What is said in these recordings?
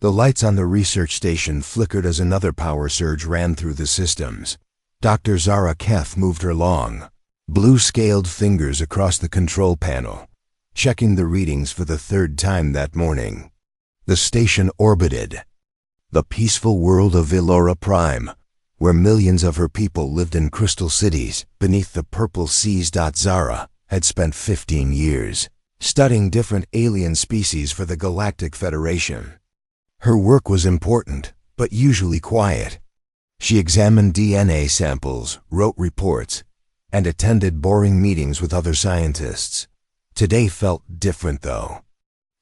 The lights on the research station flickered as another power surge ran through the systems. Dr. Zara Keth moved her long, blue-scaled fingers across the control panel, checking the readings for the third time that morning. The station orbited the peaceful world of Velora Prime, where millions of her people lived in crystal cities beneath the purple seas. Zara had spent 15 years studying different alien species for the Galactic Federation. Her work was important, but usually quiet. She examined DNA samples, wrote reports, and attended boring meetings with other scientists. Today felt different, though.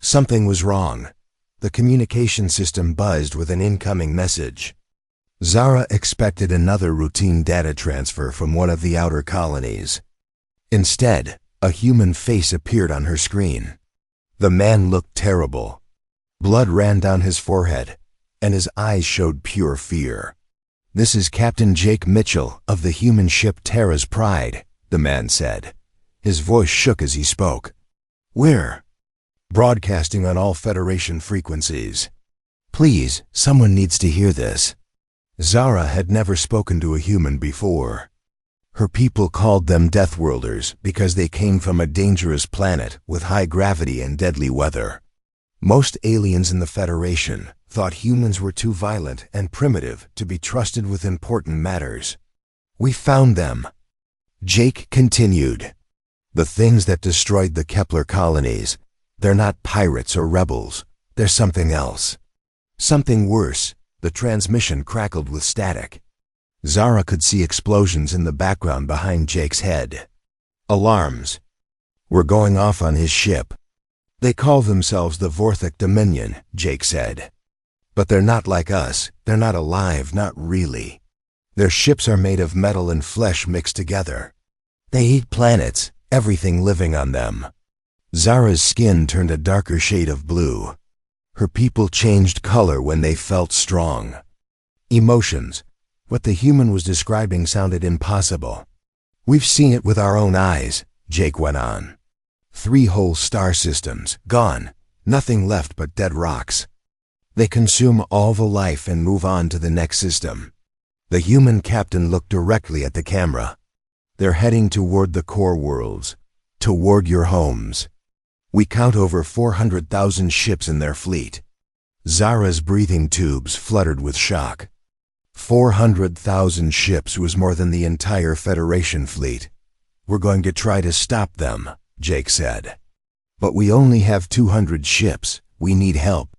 Something was wrong. The communication system buzzed with an incoming message. Zara expected another routine data transfer from one of the outer colonies. Instead, a human face appeared on her screen. The man looked terrible. Blood ran down his forehead, and his eyes showed pure fear. "This is Captain Jake Mitchell of the human ship Terra's Pride," the man said. His voice shook as he spoke. "We're broadcasting on all Federation frequencies. Please, someone needs to hear this." Zara had never spoken to a human before. Her people called them Deathworlders because they came from a dangerous planet with high gravity and deadly weather. Most aliens in the Federation thought humans were too violent and primitive to be trusted with important matters. "We found them," Jake continued. "The things that destroyed the Kepler colonies, they're not pirates or rebels. They're something else. Something worse." The transmission crackled with static. Zara could see explosions in the background behind Jake's head. "Alarms. We're going off on his ship. They call themselves the Vorthic Dominion," Jake said. "But they're not like us. They're not alive, not really. Their ships are made of metal and flesh mixed together. They eat planets, everything living on them." Zara's skin turned a darker shade of blue. Her people changed color when they felt strong. Emotions. What the human was describing sounded impossible. "We've seen it with our own eyes," Jake went on. 3 whole star systems, gone, nothing left but dead rocks. They consume all the life and move on to the next system. The human captain looked directly at the camera. "They're heading toward the core worlds, toward your homes. We count over 400,000 ships in their fleet." Zara's breathing tubes fluttered with shock. 400,000 ships was more than the entire Federation fleet. "We're going to try to stop them," Jake said. "But we only have 200 ships. We need help.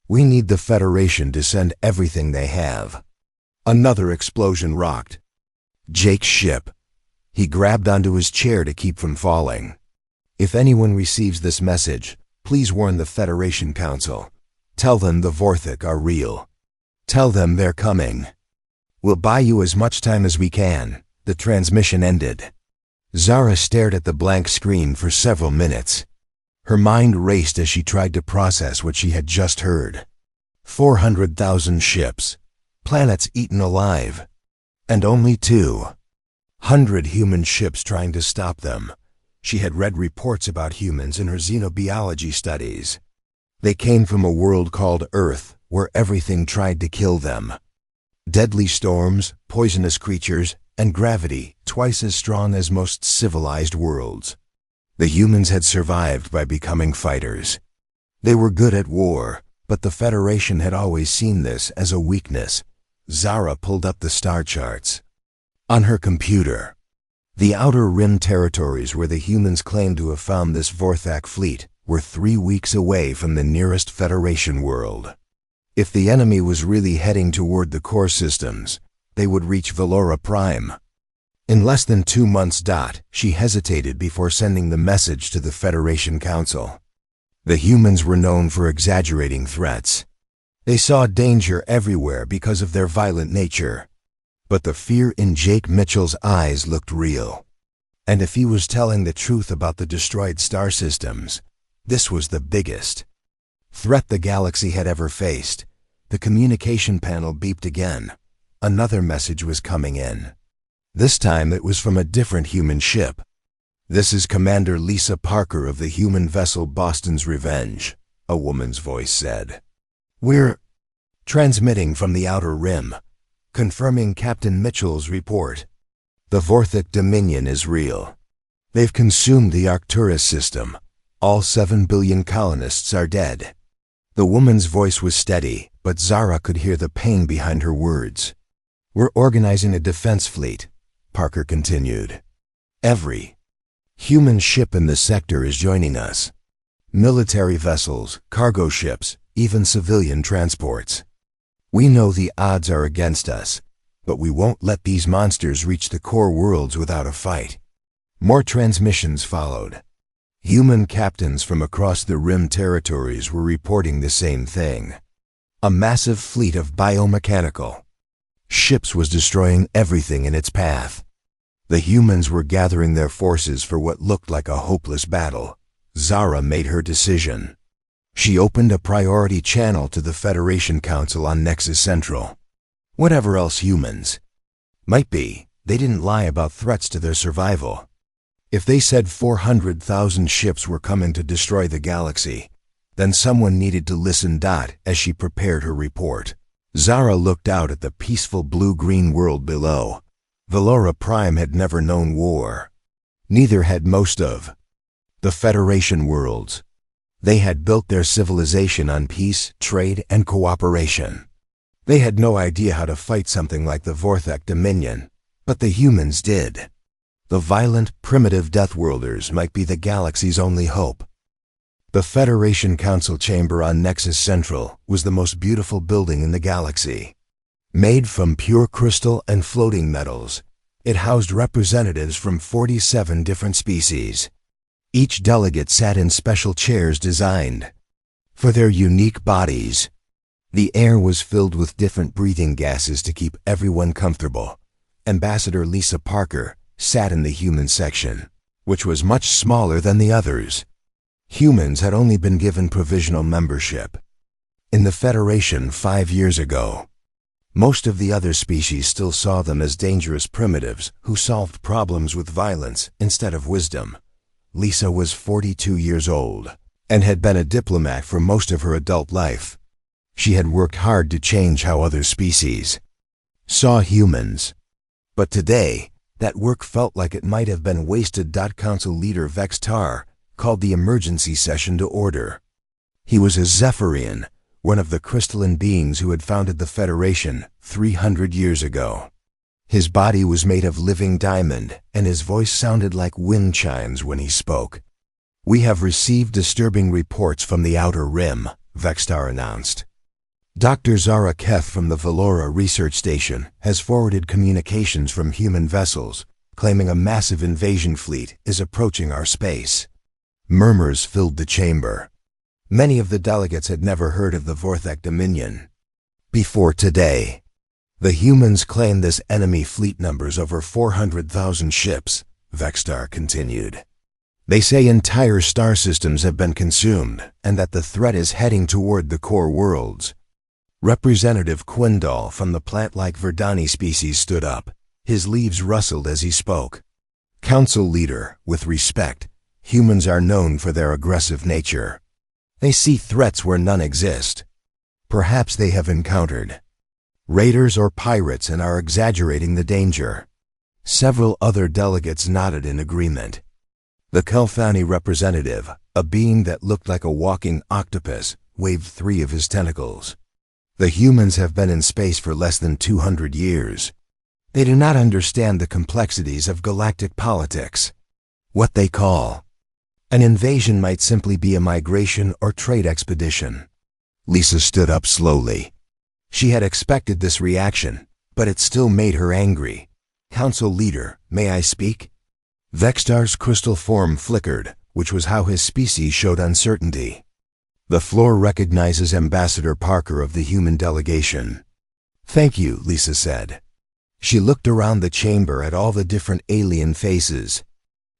We need the Federation to send everything they have." Another explosion rocked Jake's ship. He grabbed onto his chair to keep from falling. "If anyone receives this message, please warn the Federation Council. Tell them the Vorthic are real. Tell them they're coming. We'll buy you as much time as we can." The transmission ended. Zara stared at the blank screen for several minutes. Her mind raced as she tried to process what she had just heard. 400,000 ships, planets eaten alive, and only 200 human ships trying to stop them. She had read reports about humans in her xenobiology studies. They came from a world called Earth, where everything tried to kill them. Deadly storms, poisonous creatures, and gravity twice as strong as most civilized worlds. The humans had survived by becoming fighters. They were good at war, but the Federation had always seen this as a weakness. Zara pulled up the star charts. On her computer, the Outer Rim territories where the humans claimed to have found this Vorthac fleet were 3 weeks away from the nearest Federation world. If the enemy was really heading toward the core systems, they would reach Velora Prime. In less than 2 months, she hesitated before sending the message to the Federation Council. The humans were known for exaggerating threats. They saw danger everywhere because of their violent nature. But the fear in Jake Mitchell's eyes looked real. And if he was telling the truth about the destroyed star systems, this was the biggest threat the galaxy had ever faced. The communication panel beeped again. Another message was coming in. This time it was from a different human ship. "This is Commander Lisa Parker of the human vessel Boston's Revenge," a woman's voice said. transmitting from the outer rim, confirming Captain Mitchell's report. The Vorthic Dominion is real. They've consumed the Arcturus system. All 7 billion colonists are dead. The woman's voice was steady, but Zara could hear the pain behind her words. We're organizing a defense fleet, Parker continued. Every human ship in the sector is joining us. Military vessels, cargo ships, even civilian transports. We know the odds are against us, but we won't let these monsters reach the core worlds without a fight. More transmissions followed. Human captains from across the Rim territories were reporting the same thing. A massive fleet of biomechanical ships was destroying everything in its path. The humans were gathering their forces for what looked like a hopeless battle. Zara made her decision. She opened a priority channel to the Federation Council on Nexus Central. Whatever else humans might be, they didn't lie about threats to their survival. If they said 400,000 ships were coming to destroy the galaxy, then someone needed to listen. As she prepared her report, Zara looked out at the peaceful blue-green world below. Valora Prime had never known war. Neither had most of the Federation worlds. They had built their civilization on peace, trade, and cooperation. They had no idea how to fight something like the Vorthic Dominion, but the humans did. The violent, primitive Deathworlders might be the galaxy's only hope. The Federation Council chamber on Nexus Central was the most beautiful building in the galaxy. Made from pure crystal and floating metals, it housed representatives from 47 different species. Each delegate sat in special chairs designed for their unique bodies. The air was filled with different breathing gases to keep everyone comfortable. Ambassador Lisa Parker sat in the human section, which was much smaller than the others. Humans had only been given provisional membership in the Federation 5 years ago. Most of the other species still saw them as dangerous primitives who solved problems with violence instead of wisdom. Lisa was 42 years old and had been a diplomat for most of her adult life. She had worked hard to change how other species saw humans. But today, that work felt like it might have been wasted. Council leader Vex Tar called the emergency session to order. He was a Zephyrian, one of the crystalline beings who had founded the Federation 300 years ago. His body was made of living diamond, and his voice sounded like wind chimes when he spoke. We have received disturbing reports from the Outer Rim, Vextar announced. Dr. Zara Keth from the Valora Research Station has forwarded communications from human vessels, claiming a massive invasion fleet is approaching our space. Murmurs filled the chamber. Many of the delegates had never heard of the Vorthic Dominion before today. The humans claim this enemy fleet numbers over 400,000 ships, Vextar continued. They say entire star systems have been consumed and that the threat is heading toward the core worlds. Representative Quindal from the plant-like Verdani species stood up. His leaves rustled as he spoke. Council leader, with respect, humans are known for their aggressive nature. They see threats where none exist. Perhaps they have encountered raiders or pirates and are exaggerating the danger. Several other delegates nodded in agreement. The Kelthani representative, a being that looked like a walking octopus, waved 3 of his tentacles. The humans have been in space for less than 200 years. They do not understand the complexities of galactic politics. What they call an invasion might simply be a migration or trade expedition. Lisa stood up slowly. She had expected this reaction, but it still made her angry. Council leader, may I speak? Vextar's crystal form flickered, which was how his species showed uncertainty. The floor recognizes Ambassador Parker of the human delegation. Thank you, Lisa said. She looked around the chamber at all the different alien faces.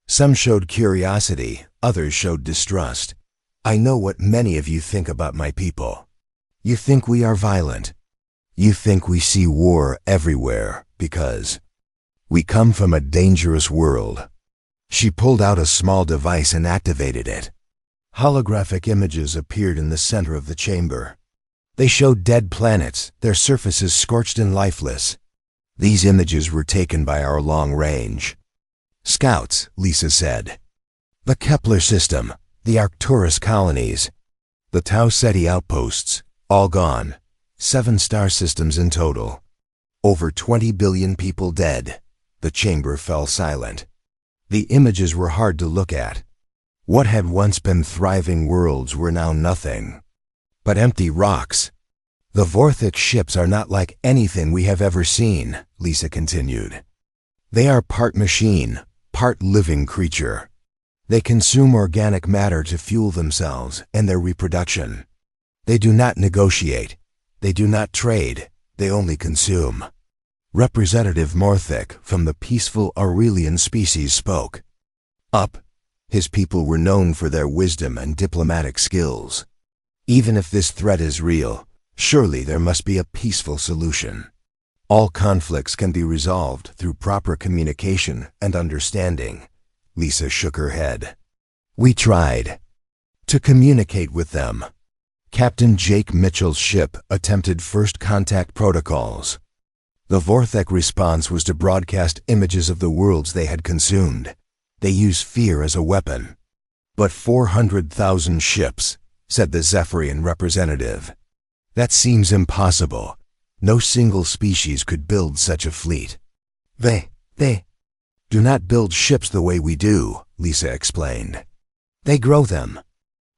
Some showed curiosity, others showed distrust. I know what many of you think about my people. You think we are violent. You think we see war everywhere because we come from a dangerous world. She pulled out a small device and activated it. Holographic images appeared in the center of the chamber. They showed dead planets, their surfaces scorched and lifeless. These images were taken by our long-range scouts, Lisa said. The Kepler system, the Arcturus colonies, the Tau Ceti outposts, all gone. 7 star systems in total. Over 20 billion people dead. The chamber fell silent. The images were hard to look at. What had once been thriving worlds were now nothing but empty rocks. The Vorthik ships are not like anything we have ever seen, Lisa continued. They are part machine, part living creature. They consume organic matter to fuel themselves and their reproduction. They do not negotiate. They do not trade. They only consume. Representative Morthic from the peaceful Aurelian species spoke. His people were known for their wisdom and diplomatic skills. Even if this threat is real, surely there must be a peaceful solution. All conflicts can be resolved through proper communication and understanding. Lisa shook her head. We tried to communicate with them. Captain Jake Mitchell's ship attempted first contact protocols. The Vorthek response was to broadcast images of the worlds they had consumed. They use fear as a weapon. But 400,000 ships, said the Zephyrian representative. That seems impossible. No single species could build such a fleet. They do not build ships the way we do, Lisa explained. They grow them.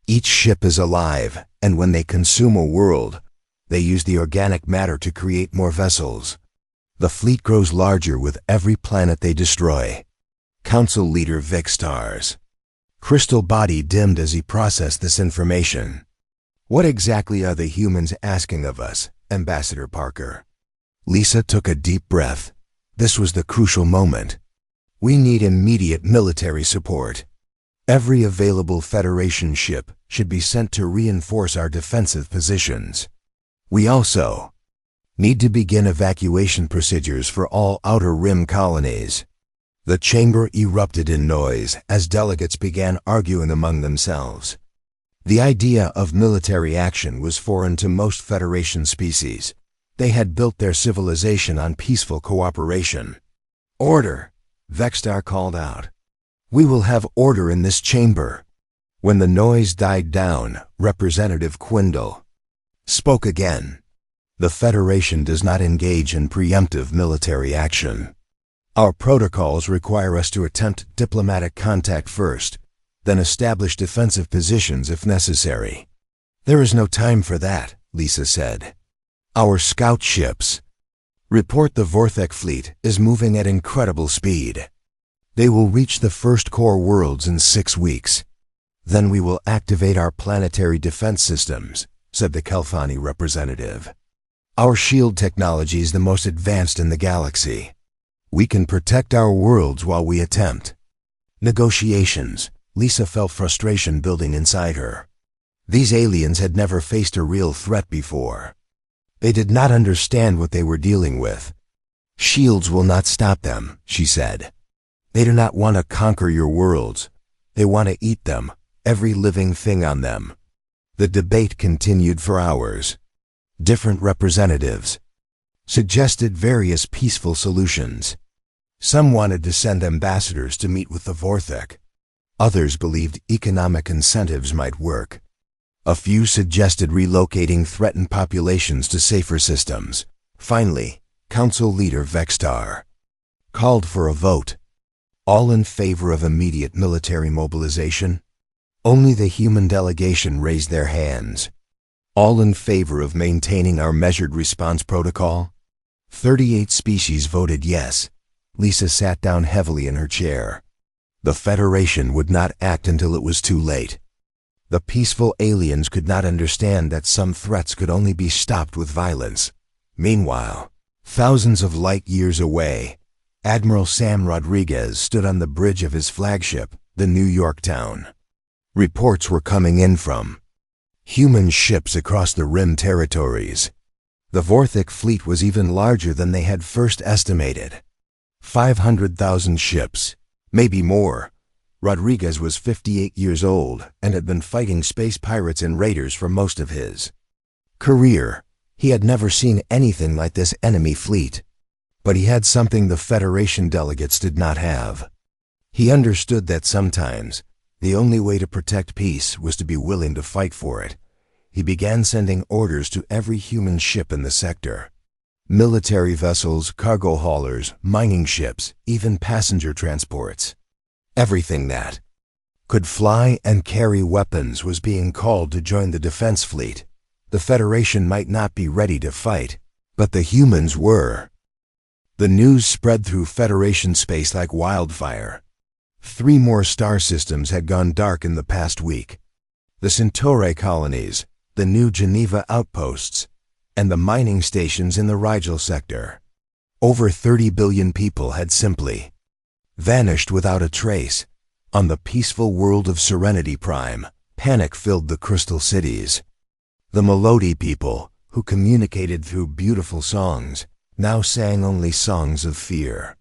Each ship is alive, and when they consume a world, they use the organic matter to create more vessels. The fleet grows larger with every planet they destroy. Council leader Vic Stars. Crystal body dimmed as he processed this information. What exactly are the humans asking of us, Ambassador Parker? Lisa took a deep breath. This was the crucial moment. We need immediate military support. Every available Federation ship should be sent to reinforce our defensive positions. We also need to begin evacuation procedures for all Outer Rim colonies. The chamber erupted in noise as delegates began arguing among themselves. The idea of military action was foreign to most Federation species. They had built their civilization on peaceful cooperation. Order, Vextar called out. We will have order in this chamber. When the noise died down, Representative Quindle spoke again. The Federation does not engage in preemptive military action. Our protocols require us to attempt diplomatic contact first, then establish defensive positions if necessary. There is no time for that, Lisa said. Our scout ships report the Vorthek fleet is moving at incredible speed. They will reach the first core worlds in 6 weeks. Then we will activate our planetary defense systems, said the Kelfani representative. Our shield technology is the most advanced in the galaxy. We can protect our worlds while we attempt negotiations. Lisa felt frustration building inside her. These aliens had never faced a real threat before. They did not understand what they were dealing with. Shields will not stop them, she said. They do not want to conquer your worlds. They want to eat them, every living thing on them. The debate continued for hours. Different representatives suggested various peaceful solutions. Some wanted to send ambassadors to meet with the Vorthek. Others believed economic incentives might work. A few suggested relocating threatened populations to safer systems. Finally, Council leader Vextar called for a vote. All in favor of immediate military mobilization? Only the human delegation raised their hands. All in favor of maintaining our measured response protocol? 38 species voted yes. Lisa sat down heavily in her chair. The Federation would not act until it was too late. The peaceful aliens could not understand that some threats could only be stopped with violence. Meanwhile, thousands of light years away, Admiral Sam Rodriguez stood on the bridge of his flagship, the New Yorktown. Reports were coming in from human ships across the Rim territories. The Vorthik fleet was even larger than they had first estimated. 500,000 ships, maybe more. Rodriguez was 58 years old and had been fighting space pirates and raiders for most of his Career. He had never seen anything like this enemy fleet. But he had something the Federation delegates did not have. He understood that sometimes the only way to protect peace was to be willing to fight for it. He began sending orders to every human ship in the sector. Military vessels, cargo haulers, mining ships, even passenger transports. Everything that could fly and carry weapons was being called to join the defense fleet. The Federation might not be ready to fight, but the humans were. The news spread through Federation space like wildfire. 3 more star systems had gone dark in the past week. The Centauri colonies, the new Geneva outposts, and the mining stations in the Rigel sector. Over 30 billion people had simply vanished without a trace. On the peaceful world of Serenity Prime, panic filled the crystal cities. The Melody people, who communicated through beautiful songs, now sang only songs of fear.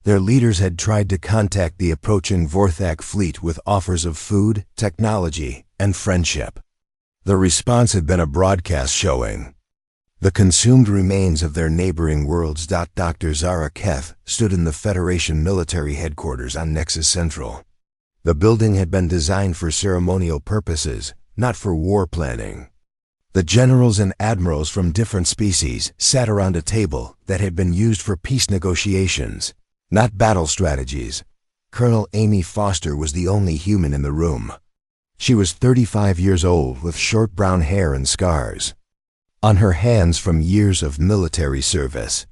Their leaders had tried to contact the approaching Vorthak fleet with offers of food, technology, and friendship. The response had been a broadcast showing the consumed remains of their neighboring worlds. Dr. Zara Keth stood in the Federation military headquarters on Nexus Central. The building had been designed for ceremonial purposes, not for war planning. The generals and admirals from different species sat around a table that had been used for peace negotiations, not battle strategies. Colonel Amy Foster was the only human in the room. She was 35 years old with short brown hair and scars on her hands from years of military service.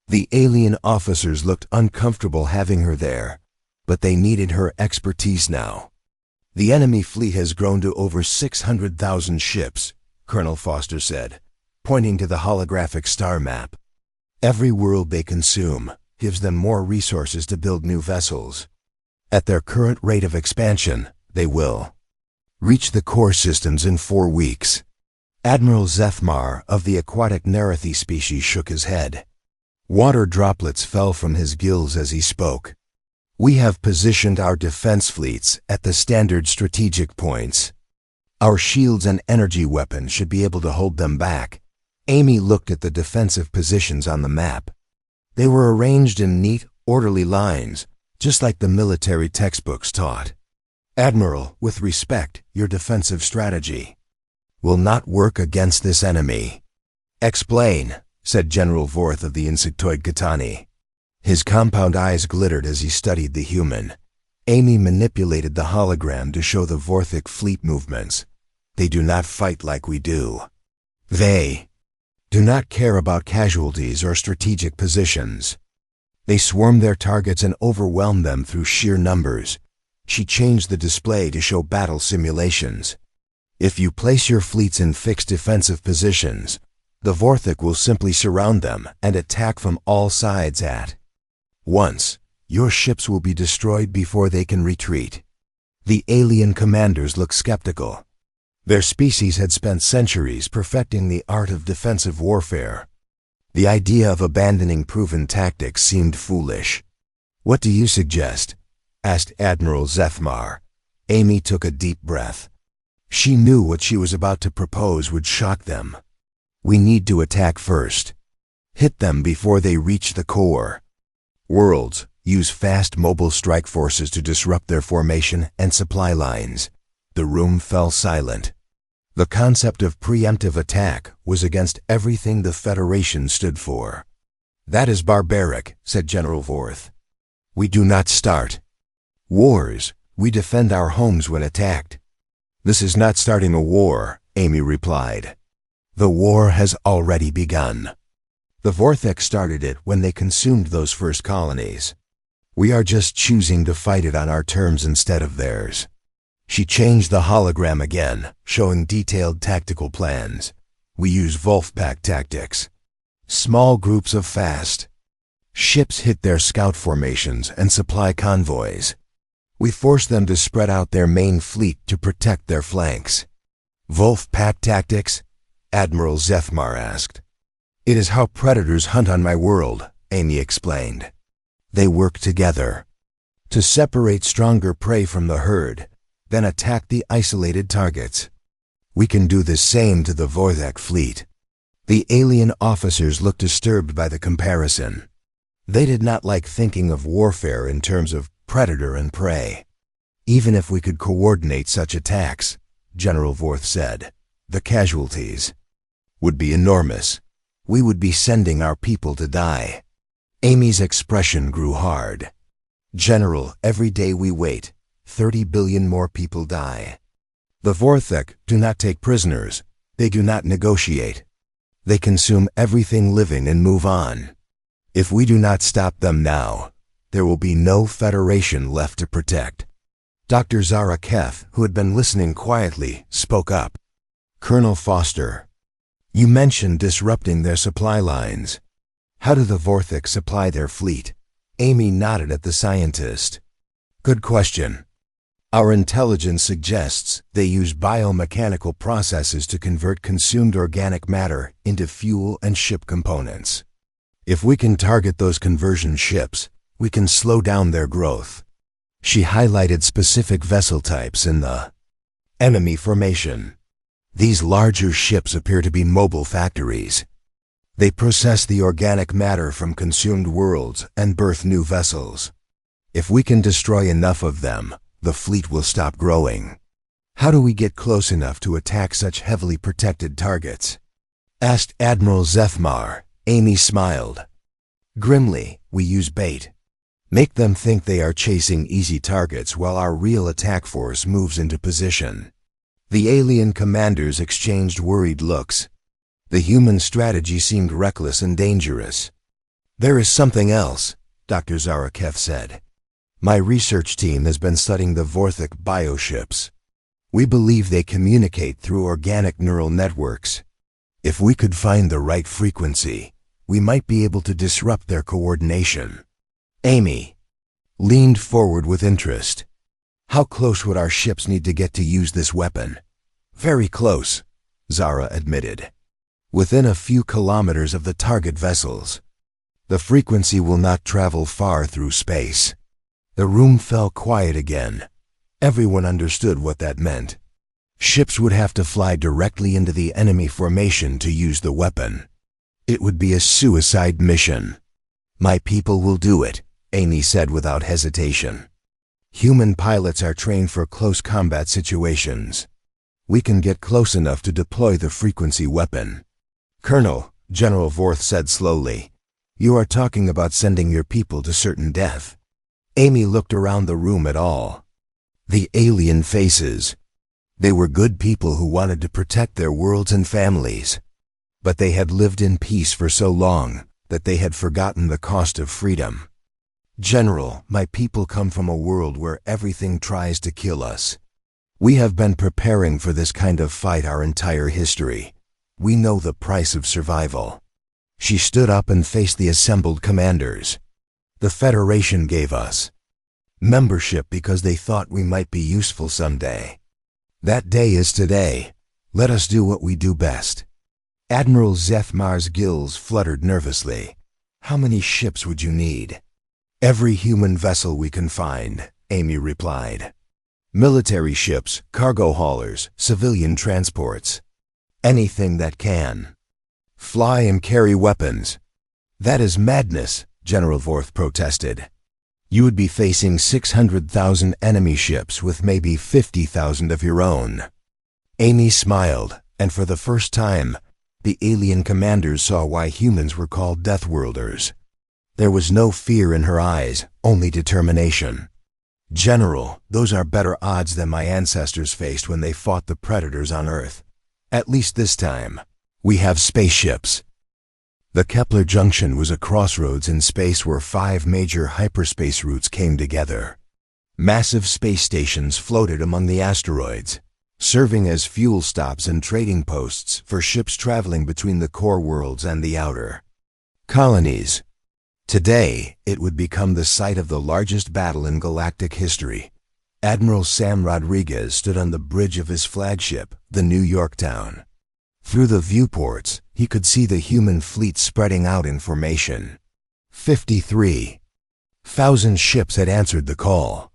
The alien officers looked uncomfortable having her there, but they needed her expertise now. The enemy fleet has grown to over 600,000 ships, Colonel Foster said, pointing to the holographic star map. Every world they consume gives them more resources to build new vessels. At their current rate of expansion, they will reach the core systems in 4 weeks. Admiral Zethmar of the aquatic Narathi species shook his head. Water droplets fell from his gills as he spoke. We have positioned our defense fleets at the standard strategic points. Our shields and energy weapons should be able to hold them back. Amy looked at the defensive positions on the map. They were arranged in neat, orderly lines, just like the military textbooks taught. Admiral, with respect, your defensive strategy will not work against this enemy. Explain, said General Vorth of the insectoid Katani. His compound eyes glittered as he studied the human. Amy manipulated the hologram to show the Vorthic fleet movements. They do not fight like we do. They do not care about casualties or strategic positions. They swarm their targets and overwhelm them through sheer numbers. She changed the display to show battle simulations. If you place your fleets in fixed defensive positions, the Vorthic will simply surround them and attack from all sides at once. Your ships will be destroyed before they can retreat. The alien commanders looked skeptical. Their species had spent centuries perfecting the art of defensive warfare. The idea of abandoning proven tactics seemed foolish. What do you suggest? Asked Admiral Zethmar. Amy took a deep breath. She knew what she was about to propose would shock them. We need to attack first. Hit them before they reach the core. Worlds, use fast mobile strike forces to disrupt their formation and supply lines. The room fell silent. The concept of preemptive attack was against everything the Federation stood for. That is barbaric, said General Vorth. We do not start wars. We defend our homes when attacked. This is not starting a war, Amy replied. The war has already begun. The Vorthek started it when they consumed those first colonies. We are just choosing to fight it on our terms instead of theirs. She changed the hologram again, showing detailed tactical plans. We use Wolfpack tactics. Small groups of fast ships hit their scout formations and supply convoys. We force them to spread out their main fleet to protect their flanks. Wolfpack tactics? Admiral Zethmar asked. It is how predators hunt on my world, Amy explained. They work together to separate stronger prey from the herd, then attack the isolated targets. We can do the same to the Vorthak fleet. The alien officers looked disturbed by the comparison. They did not like thinking of warfare in terms of predator and prey. Even if we could coordinate such attacks, General Vorth said, the casualties would be enormous. We would be sending our people to die. Amy's expression grew hard. General, every day we wait, 30 billion more people die. The Vorthak do not take prisoners. They do not negotiate. They consume everything living and move on. If we do not stop them now, there will be no Federation left to protect. Dr. Zara Keth, who had been listening quietly, spoke up. Colonel Foster, you mentioned disrupting their supply lines. How do the Vorthak supply their fleet? Amy nodded at the scientist. Good question. Our intelligence suggests they use biomechanical processes to convert consumed organic matter into fuel and ship components. If we can target those conversion ships, we can slow down their growth. She highlighted specific vessel types in the enemy formation. These larger ships appear to be mobile factories. They process the organic matter from consumed worlds and birth new vessels. If we can destroy enough of them, the fleet will stop growing. How do we get close enough to attack such heavily protected targets? Asked Admiral Zethmar. Amy smiled. Grimly, we use bait. Make them think they are chasing easy targets while our real attack force moves into position. The alien commanders exchanged worried looks. The human strategy seemed reckless and dangerous. There is something else, Dr. Zaraketh said. My research team has been studying the Vorthak bioships. We believe they communicate through organic neural networks. If we could find the right frequency, we might be able to disrupt their coordination. Amy leaned forward with interest. How close would our ships need to get to use this weapon? Very close, Zara admitted. Within a few kilometers of the target vessels. The frequency will not travel far through space. The room fell quiet again. Everyone understood what that meant. Ships would have to fly directly into the enemy formation to use the weapon. It would be a suicide mission. My people will do it, Amy said without hesitation. Human pilots are trained for close combat situations. We can get close enough to deploy the frequency weapon. Colonel, General Vorth said slowly, you are talking about sending your people to certain death. Amy looked around the room at all. The alien faces. They were good people who wanted to protect their worlds and families. But they had lived in peace for so long that they had forgotten the cost of freedom. General, my people come from a world where everything tries to kill us. We have been preparing for this kind of fight our entire history. We know the price of survival. She stood up and faced the assembled commanders. The Federation gave us membership because they thought we might be useful someday. That day is today. Let us do what we do best. Admiral Zethmar's gills fluttered nervously. How many ships would you need? Every human vessel we can find, Amy replied. Military ships, cargo haulers, civilian transports. Anything that can fly and carry weapons. That is madness, General Vorth protested. You would be facing 600,000 enemy ships with maybe 50,000 of your own. Amy smiled, and for the first time, the alien commanders saw why humans were called Deathworlders. There was no fear in her eyes, only determination. General, those are better odds than my ancestors faced when they fought the predators on Earth. At least this time, we have spaceships. The Kepler Junction was a crossroads in space where 5 major hyperspace routes came together. Massive space stations floated among the asteroids, serving as fuel stops and trading posts for ships traveling between the core worlds and the outer colonies. Today, it would become the site of the largest battle in galactic history. Admiral Sam Rodriguez stood on the bridge of his flagship, the New Yorktown. Through the viewports, he could see the human fleet spreading out in formation. 53,000 ships had answered the call.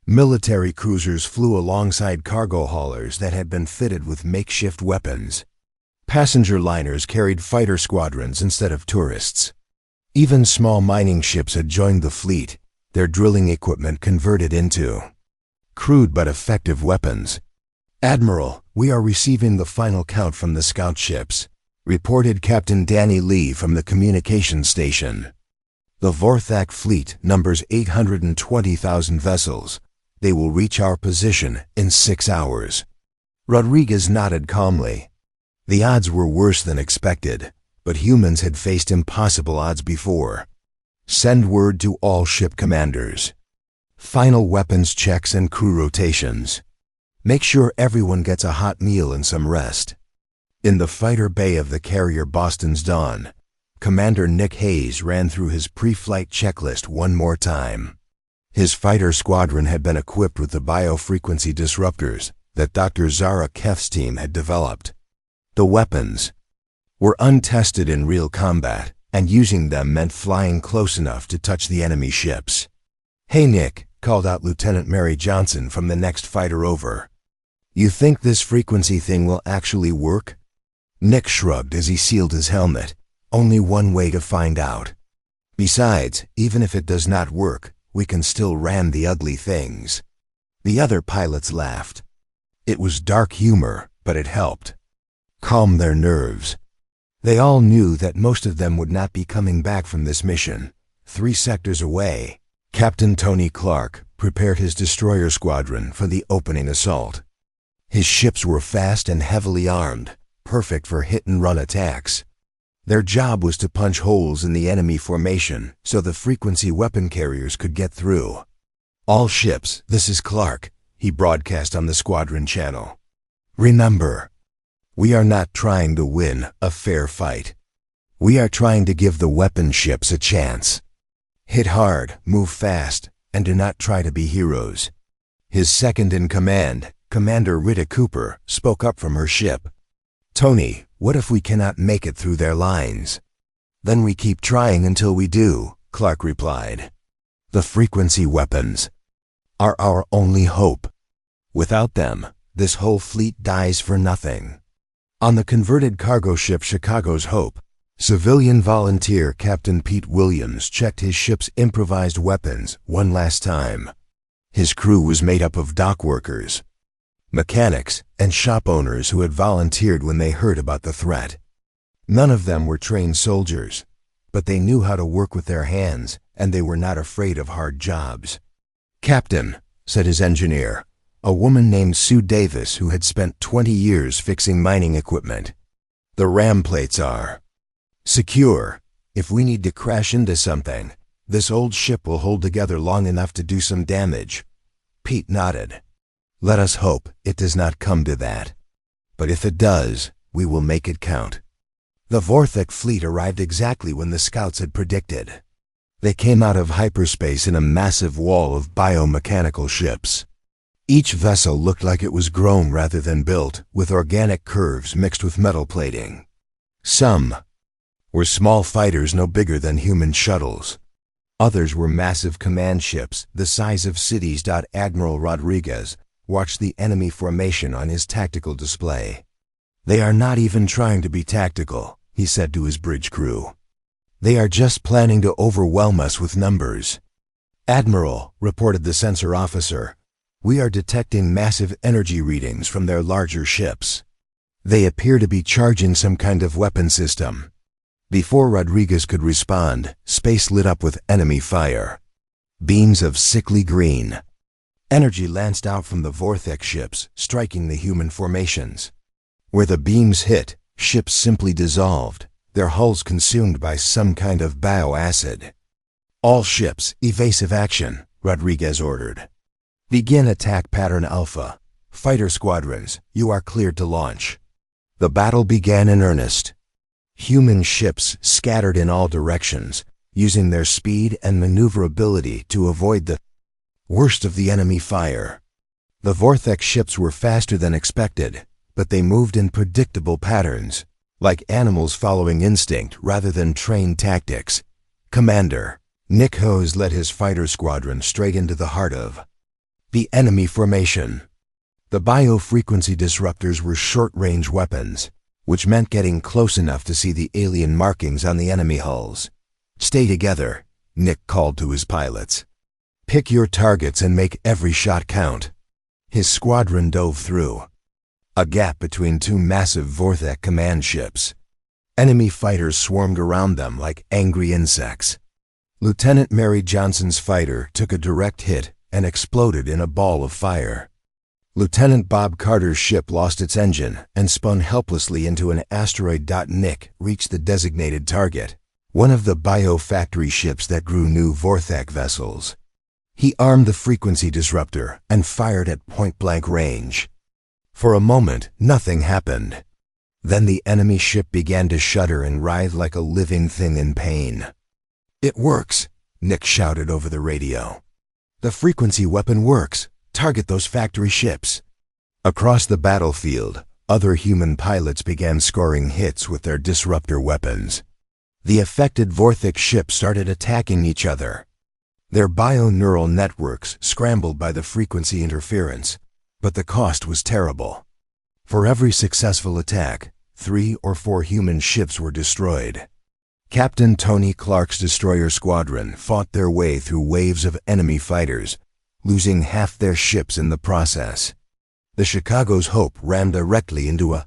Military cruisers flew alongside cargo haulers that had been fitted with makeshift weapons. Passenger liners carried fighter squadrons instead of tourists. Even small mining ships had joined the fleet, their drilling equipment converted into crude but effective weapons. "Admiral, we are receiving the final count from the scout ships," reported Captain Danny Lee from the communications station. "The Vorthak fleet numbers 820,000 vessels. They will reach our position in 6 hours." Rodriguez nodded calmly. The odds were worse than expected, but humans had faced impossible odds before. "Send word to all ship commanders. Final weapons checks and crew rotations. Make sure everyone gets a hot meal and some rest." In the fighter bay of the carrier Boston's Dawn, Commander Nick Hayes ran through his pre-flight checklist one more time. His fighter squadron had been equipped with the biofrequency disruptors that Dr. Zara Kef's team had developed. The weapons were untested in real combat, and using them meant flying close enough to touch the enemy ships. "Hey Nick," called out Lieutenant Mary Johnson from the next fighter over. "You think this frequency thing will actually work?" Nick shrugged as he sealed his helmet. "Only one way to find out. Besides, even if it does not work, we can still ram the ugly things." The other pilots laughed. It was dark humor, but it helped calm their nerves. They all knew that most of them would not be coming back from this mission. 3 sectors away, Captain Tony Clark prepared his destroyer squadron for the opening assault. His ships were fast and heavily armed, perfect for hit-and-run attacks. Their job was to punch holes in the enemy formation so the frequency weapon carriers could get through. "All ships, this is Clark," he broadcast on the squadron channel. "Remember, we are not trying to win a fair fight. We are trying to give the weapon ships a chance. Hit hard, move fast, and do not try to be heroes." His second-in-command, Commander Rita Cooper, spoke up from her ship. "Tony, what if we cannot make it through their lines?" "Then we keep trying until we do," Clark replied. "The frequency weapons are our only hope. Without them, this whole fleet dies for nothing." On the converted cargo ship Chicago's Hope, civilian volunteer Captain Pete Williams checked his ship's improvised weapons one last time. His crew was made up of dock workers, mechanics, and shop owners who had volunteered when they heard about the threat. None of them were trained soldiers, but they knew how to work with their hands, and they were not afraid of hard jobs. "Captain," said his engineer, a woman named Sue Davis who had spent 20 years fixing mining equipment, "the ram plates are secure. If we need to crash into something, this old ship will hold together long enough to do some damage." Pete nodded. "Let us hope it does not come to that. But if it does, we will make it count." The Vorthak fleet arrived exactly when the scouts had predicted. They came out of hyperspace in a massive wall of biomechanical ships. Each vessel looked like it was grown rather than built, with organic curves mixed with metal plating. Some were small fighters no bigger than human shuttles. Others were massive command ships the size of cities. Admiral Rodriguez watched the enemy formation on his tactical display. "They are not even trying to be tactical," he said to his bridge crew. "They are just planning to overwhelm us with numbers." "Admiral," reported the sensor officer, "we are detecting massive energy readings from their larger ships. They appear to be charging some kind of weapon system." Before Rodriguez could respond, space lit up with enemy fire. Beams of sickly green energy lanced out from the Vorthak ships, striking the human formations. Where the beams hit, ships simply dissolved, their hulls consumed by some kind of bioacid. "All ships, evasive action," Rodriguez ordered. "Begin attack pattern Alpha. Fighter squadrons, you are cleared to launch." The battle began in earnest. Human ships scattered in all directions, using their speed and maneuverability to avoid the worst of the enemy fire. The Vorthak ships were faster than expected, but they moved in predictable patterns, like animals following instinct rather than trained tactics. Commander Nick Hose led his fighter squadron straight into the heart of The enemy formation. The biofrequency disruptors were short-range weapons, which meant getting close enough to see the alien markings on the enemy hulls. "Stay together," Nick called to his pilots. "Pick your targets and make every shot count." His squadron dove through a gap between two massive Vorthek command ships. Enemy fighters swarmed around them like angry insects. Lieutenant Mary Johnson's fighter took a direct hit and exploded in a ball of fire. Lieutenant Bob Carter's ship lost its engine and spun helplessly into an asteroid. Nick reached the designated target, one of the biofactory ships that grew new Vorthak vessels. He armed the frequency disruptor and fired at point-blank range. For a moment, nothing happened. Then the enemy ship began to shudder and writhe like a living thing in pain. "It works," Nick shouted over the radio. "The frequency weapon works. Target those factory ships." Across the battlefield, other human pilots began scoring hits with their disruptor weapons. The affected Vorthik ships started attacking each other. Their bio-neural networks scrambled by the frequency interference, but the cost was terrible. For every successful attack, 3 or 4 human ships were destroyed. Captain Tony Clark's destroyer squadron fought their way through waves of enemy fighters, losing half their ships in the process. The Chicago's Hope ran directly into a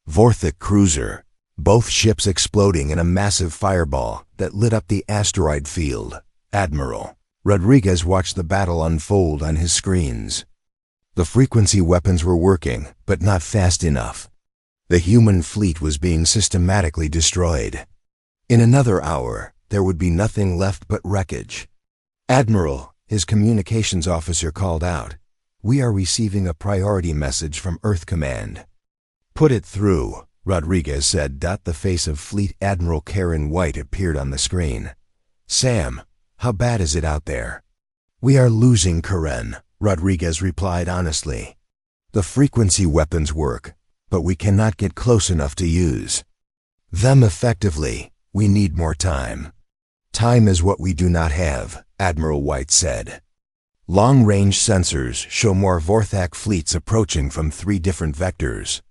Vorthik cruiser, both ships exploding in a massive fireball that lit up the asteroid field. Admiral Rodriguez watched the battle unfold on his screens. The frequency weapons were working, but not fast enough. The human fleet was being systematically destroyed. In another hour, there would be nothing left but wreckage. "Admiral," his communications officer called out, "we are receiving a priority message from Earth Command." "Put it through," Rodriguez said. The face of Fleet Admiral Karen White appeared on the screen. "Sam, how bad is it out there?" "We are losing, Karen," Rodriguez replied honestly. "The frequency weapons work, but we cannot get close enough to use them effectively. We need more time." "Time is what we do not have," Admiral White said. "Long-range sensors show more Vorthak fleets approaching from 3 different vectors.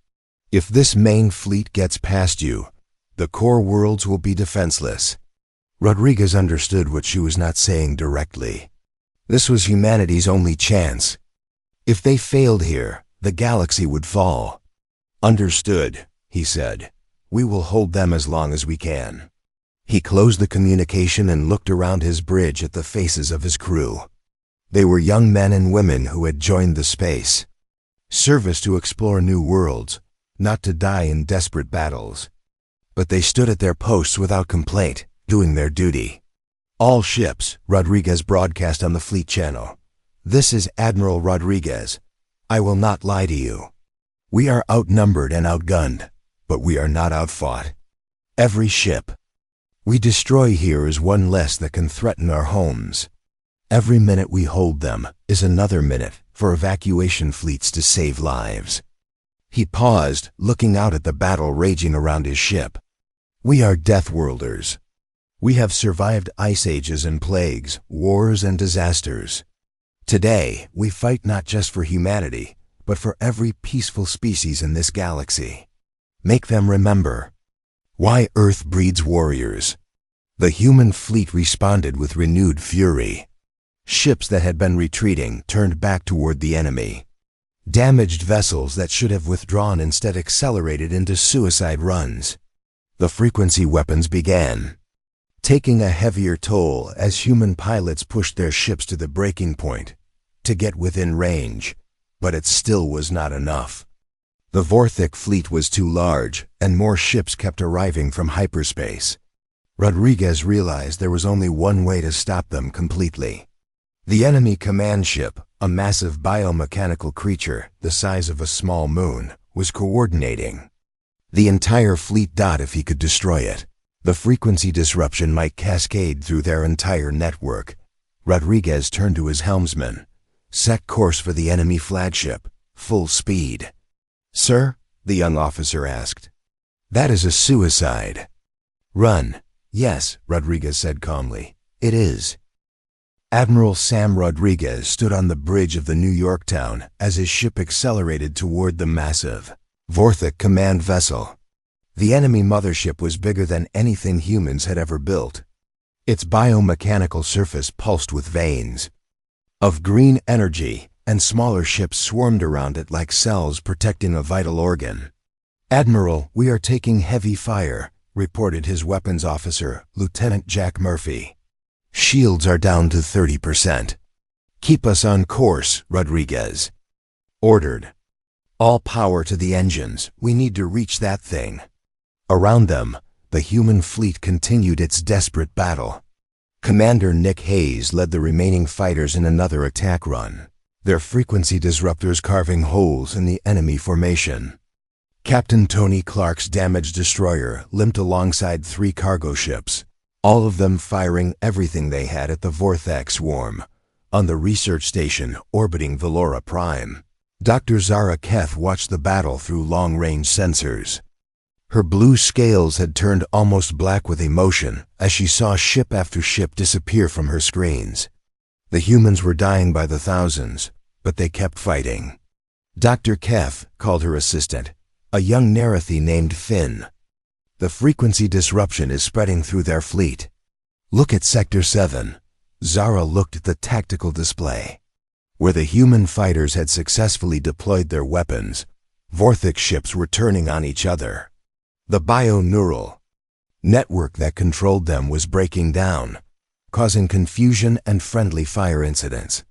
If this main fleet gets past you, the core worlds will be defenseless." Rodriguez understood what she was not saying directly. This was humanity's only chance. If they failed here, the galaxy would fall. "Understood," he said. "We will hold them as long as we can." He closed the communication and looked around his bridge at the faces of his crew. They were young men and women who had joined the space service to explore new worlds, not to die in desperate battles. But they stood at their posts without complaint, doing their duty. "All ships," Rodriguez broadcast on the fleet channel. "This is Admiral Rodriguez. I will not lie to you. We are outnumbered and outgunned, but we are not outfought. Every ship we destroy here is one less that can threaten our homes. Every minute we hold them is another minute for evacuation fleets to save lives." He paused, looking out at the battle raging around his ship. "We are Deathworlders. We have survived ice ages and plagues, wars and disasters. Today, we fight not just for humanity, but for every peaceful species in this galaxy. Make them remember why Earth breeds warriors." The human fleet responded with renewed fury. Ships that had been retreating turned back toward the enemy. Damaged vessels that should have withdrawn instead accelerated into suicide runs. The frequency weapons began taking a heavier toll as human pilots pushed their ships to the breaking point to get within range, but it still was not enough. The Vorthik fleet was too large, and more ships kept arriving from hyperspace. Rodriguez realized there was only one way to stop them completely. The enemy command ship, a massive biomechanical creature the size of a small moon, was coordinating the entire fleet. If he could destroy it, the frequency disruption might cascade through their entire network. Rodriguez turned to his helmsman. "Set course for the enemy flagship. Full speed." "Sir?" the young officer asked. "That is a suicide." "Run." "Yes," Rodriguez said calmly. "It is." Admiral Sam Rodriguez stood on the bridge of the New Yorktown as his ship accelerated toward the massive Vorthic command vessel. The enemy mothership was bigger than anything humans had ever built. Its biomechanical surface pulsed with veins of green energy, and smaller ships swarmed around it like cells protecting a vital organ. "Admiral, we are taking heavy fire," reported his weapons officer, Lieutenant Jack Murphy. "Shields are down to 30%. "Keep us on course," Rodriguez ordered. "All power to the engines. We need to reach that thing." Around them, the human fleet continued its desperate battle. Commander Nick Hayes led the remaining fighters in another attack run, their frequency disruptors carving holes in the enemy formation. Captain Tony Clark's damaged destroyer limped alongside 3 cargo ships, all of them firing everything they had at the Vortex swarm on the research station orbiting Valora Prime. Dr. Zara Keth watched the battle through long-range sensors. Her blue scales had turned almost black with emotion as she saw ship after ship disappear from her screens. The humans were dying by the thousands, but they kept fighting. Dr. Keth called her assistant, a young Narathi named Finn. "The frequency disruption is spreading through their fleet. Look at Sector 7. Zara looked at the tactical display. Where the human fighters had successfully deployed their weapons, Vorthic ships were turning on each other. The bio-neural network that controlled them was breaking down, causing confusion and friendly fire incidents.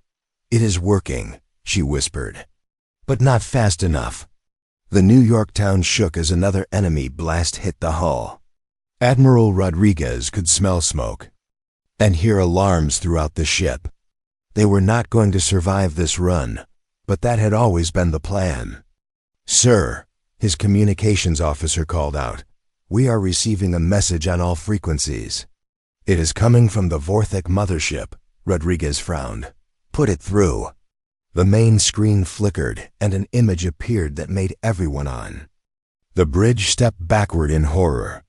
"It is working," she whispered. "But not fast enough." The New Yorktown shook as another enemy blast hit the hull. Admiral Rodriguez could smell smoke and hear alarms throughout the ship. They were not going to survive this run, but that had always been the plan. "Sir," his communications officer called out, "we are receiving a message on all frequencies." "It is coming from the Vorthic mothership," Rodriguez frowned. "Put it through." The main screen flickered, and an image appeared that made everyone on the bridge step backward in horror.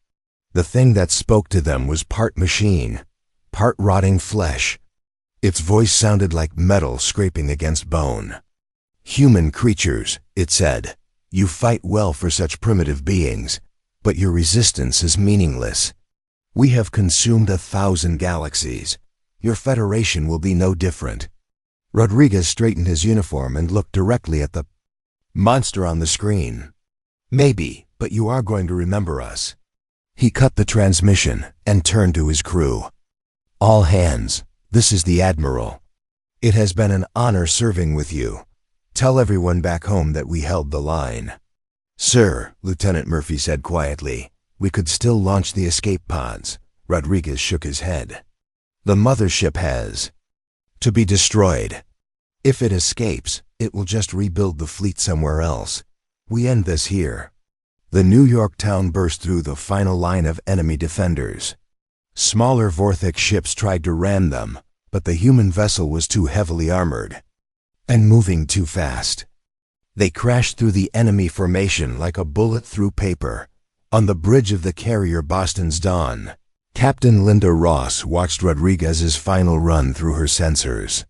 The thing that spoke to them was part machine, part rotting flesh. Its voice sounded like metal scraping against bone. "Human creatures," it said, "you fight well for such primitive beings, but your resistance is meaningless. We have consumed 1,000 galaxies. Your Federation will be no different." Rodriguez straightened his uniform and looked directly at the monster on the screen. "Maybe, but you are going to remember us." He cut the transmission and turned to his crew. "All hands, this is the Admiral. It has been an honor serving with you. Tell everyone back home that we held the line." "Sir," Lieutenant Murphy said quietly, "we could still launch the escape pods." Rodriguez shook his head. "The mothership has to be destroyed. If it escapes, it will just rebuild the fleet somewhere else. We end this here." The New Yorktown burst through the final line of enemy defenders. Smaller Vorthic ships tried to ram them, but the human vessel was too heavily armored and moving too fast. They crashed through the enemy formation like a bullet through paper. On the bridge of the carrier Boston's Dawn, Captain Linda Ross watched Rodriguez's final run through her sensors.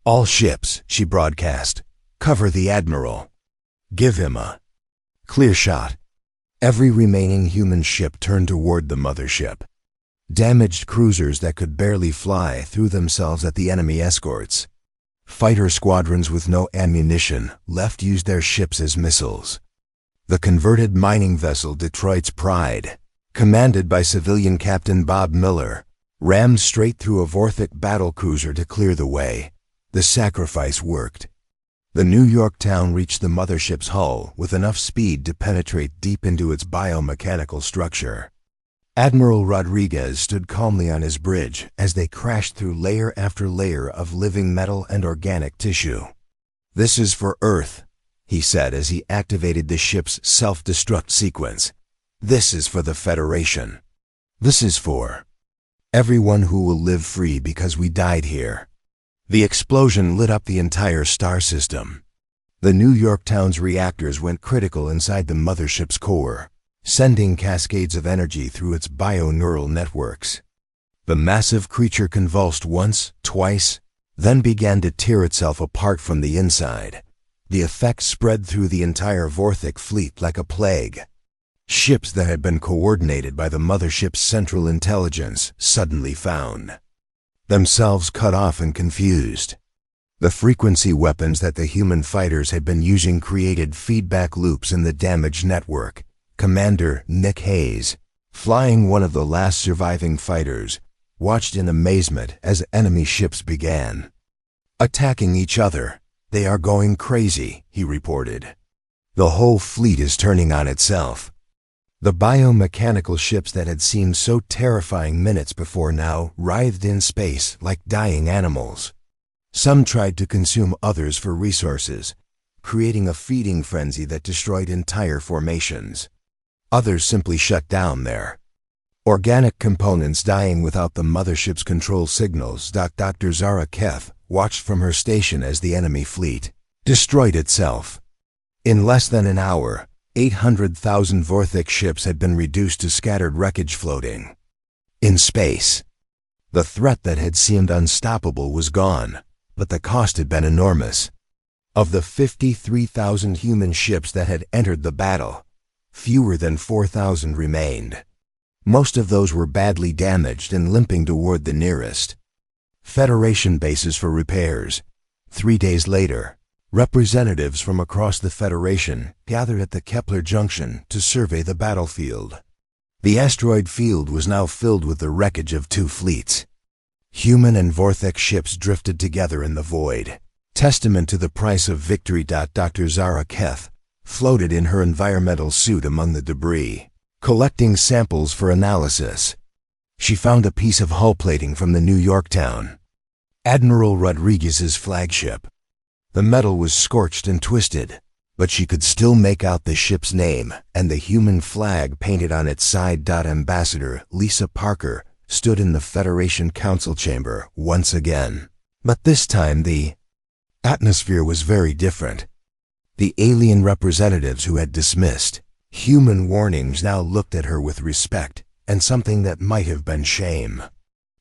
"All ships," she broadcast, "cover the Admiral. Give him a clear shot." Every remaining human ship turned toward the mothership. Damaged cruisers that could barely fly threw themselves at the enemy escorts. Fighter squadrons with no ammunition left used their ships as missiles. The converted mining vessel Detroit's Pride, commanded by civilian Captain Bob Miller, rammed straight through a Vorthic battlecruiser to clear the way. The sacrifice worked. The New Yorktown reached the mothership's hull with enough speed to penetrate deep into its biomechanical structure. Admiral Rodriguez stood calmly on his bridge as they crashed through layer after layer of living metal and organic tissue. "This is for Earth," he said as he activated the ship's self-destruct sequence. "This is for the Federation. This is for everyone who will live free because we died here." The explosion lit up the entire star system. The New Yorktown's reactors went critical inside the mothership's core, sending cascades of energy through its bio-neural networks. The massive creature convulsed once, twice, then began to tear itself apart from the inside. The effect spread through the entire Vorthic fleet like a plague. Ships that had been coordinated by the mothership's central intelligence suddenly found themselves cut off and confused. The frequency weapons that the human fighters had been using created feedback loops in the damaged network. Commander Nick Hayes, flying one of the last surviving fighters, watched in amazement as enemy ships began attacking each other. "They are going crazy," he reported. "The whole fleet is turning on itself." The biomechanical ships that had seemed so terrifying minutes before now writhed in space like dying animals. Some tried to consume others for resources, creating a feeding frenzy that destroyed entire formations. Others simply shut down their organic components, dying without the mothership's control signals. Dr. Zara Keth watched from her station as the enemy fleet destroyed itself. In less than an hour, 800,000 Vorthic ships had been reduced to scattered wreckage floating in space. The threat that had seemed unstoppable was gone, but the cost had been enormous. Of the 53,000 human ships that had entered the battle, fewer than 4,000 remained. Most of those were badly damaged and limping toward the nearest Federation bases for repairs. 3 days later, representatives from across the Federation gathered at the Kepler Junction to survey the battlefield. The asteroid field was now filled with the wreckage of 2 fleets. Human and Vorthic ships drifted together in the void, testament to the price of victory. Dr. Zara Keth floated in her environmental suit among the debris, collecting samples for analysis. She found a piece of hull plating from the New Yorktown, Admiral Rodriguez's flagship. The metal was scorched and twisted, but she could still make out the ship's name and the human flag painted on its side. Ambassador Lisa Parker stood in the Federation Council chamber once again. But this time the atmosphere was very different. The alien representatives who had dismissed human warnings now looked at her with respect and something that might have been shame.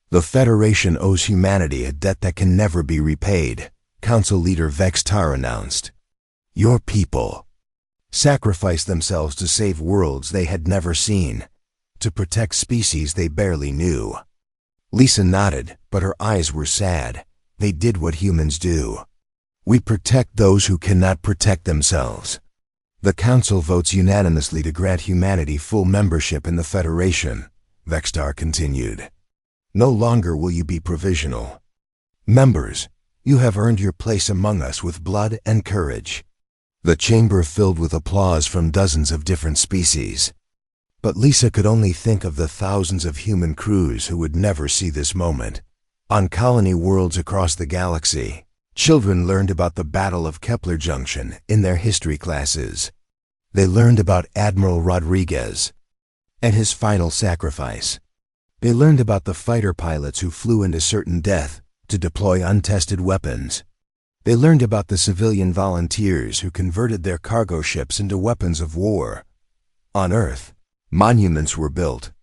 The Federation owes humanity a debt that can never be repaid, Council Leader Vextar announced. Your people sacrificed themselves to save worlds they had never seen, to protect species they barely knew. Lisa nodded, but her eyes were sad. They did what humans do. We protect those who cannot protect themselves. The Council votes unanimously to grant humanity full membership in the Federation, Vextar continued. No longer will you be provisional members. You have earned your place among us with blood and courage. The chamber filled with applause from dozens of different species. But Lisa could only think of the thousands of human crews who would never see this moment. On colony worlds across the galaxy, children learned about the Battle of Kepler Junction in their history classes. They learned about Admiral Rodriguez and his final sacrifice. They learned about the fighter pilots who flew into certain death to deploy untested weapons. They learned about the civilian volunteers who converted their cargo ships into weapons of war. On Earth, monuments were built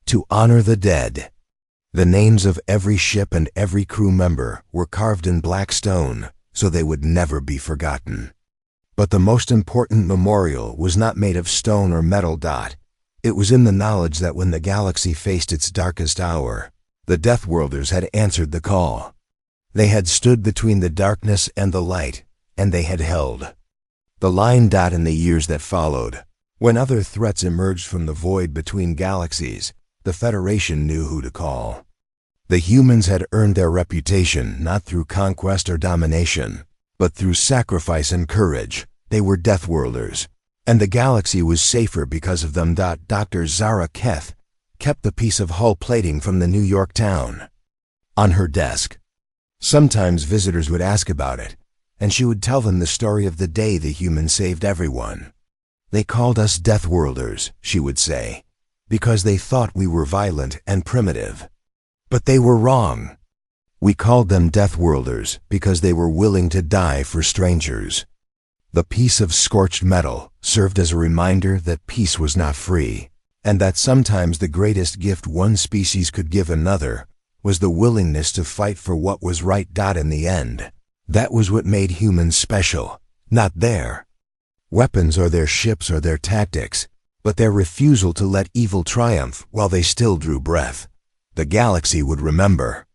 to honor the dead. The names of every ship and every crew member were carved in black stone so they would never be forgotten. But the most important memorial was not made of stone or metal. It was in the knowledge that when the galaxy faced its darkest hour, the Deathworlders had answered the call. They had stood between the darkness and the light, and they had held the line. In the years that followed, when other threats emerged from the void between galaxies, the Federation knew who to call. The humans had earned their reputation not through conquest or domination, but through sacrifice and courage. They were Deathworlders, and the galaxy was safer because of them. Dr. Zara Keth kept the piece of hull plating from the New Yorktown on her desk. Sometimes visitors would ask about it, and she would tell them the story of the day the humans saved everyone. They called us Deathworlders, she would say, because they thought we were violent and primitive. But they were wrong. We called them Deathworlders because they were willing to die for strangers. The piece of scorched metal served as a reminder that peace was not free, and that sometimes the greatest gift one species could give another was the willingness to fight for what was right. In the end, that was what made humans special, not their weapons or their ships or their tactics, but their refusal to let evil triumph while they still drew breath. The galaxy would remember.